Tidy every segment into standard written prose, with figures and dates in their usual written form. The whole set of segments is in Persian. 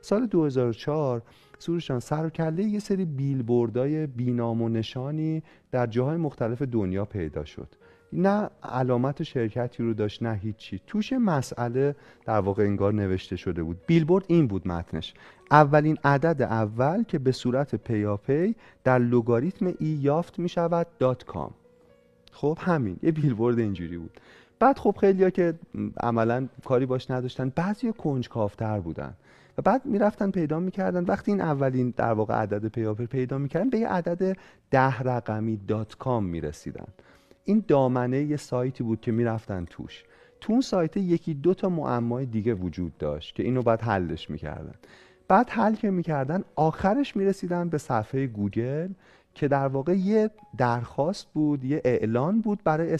سال 2004 سروش سر و کله یه سری بیلبوردای بی‌نام و نشانی در جاهای مختلف دنیا پیدا شد. نه علامت شرکتی رو داشت نه هیچی، توش مسئله در واقع انگار نوشته شده بود. بیلبورد این بود متنش: اولین عدد اول که به صورت پیاپی در لگاریتم ای یافت می شود .com. خب همین یه بیلبورد اینجوری بود. بعد خب خیلیا که عملا کاری باش نداشتن، بعضی کنجکاوتر بودن و بعد میرفتن پیدا میکردن. وقتی این اولین در واقع عدد پیاپی پیدا میکردن، به یه عدد 10 رقمی .com میرسیدن. این دامنه یه سایتی بود که میرفتن توش. تو اون سایت یکی دو تا معمای دیگه وجود داشت که اینو بعد حلش میکردن. بعد حل که میکردن آخرش میرسیدن به صفحه گوگل که در واقع یه درخواست بود، یه اعلان بود برای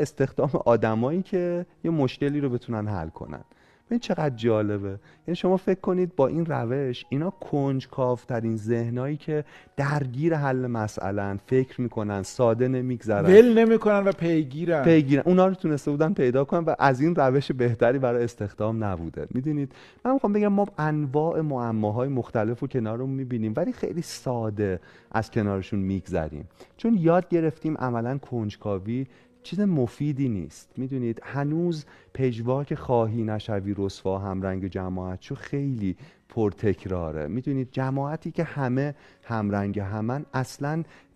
استخدام آدمایی که یه مشکلی رو بتونن حل کنن. ببین چقدر جالبه. یعنی شما فکر کنید با این روش اینا کنجکاوترین ذهنایی که درگیر حل مسئله‌ان، فکر میکنن، ساده نمیگذرن، ول نمیکنن و پیگیرن، اونا رو تونسته بودن پیدا کنن و از این روش بهتری برای استخدام نبوده. میدونید من میخوام بگم ما انواع معماهای مختلف رو کنارمون میبینیم ولی خیلی ساده از کنارشون میگذریم، چون یاد گرفتیم عملاً کنجکاوی چیز مفیدی نیست. میدونید هنوز پژواک که خواهی نشوی رسوا همرنگ جماعت شو خیلی پرتکراره. میدونید جماعتی که همه همرنگ همن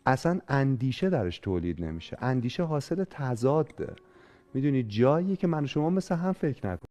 اصلا اندیشه درش تولید نمیشه. اندیشه حاصل تضاده. میدونید جایی که من و شما مثل هم فکر نکنیم.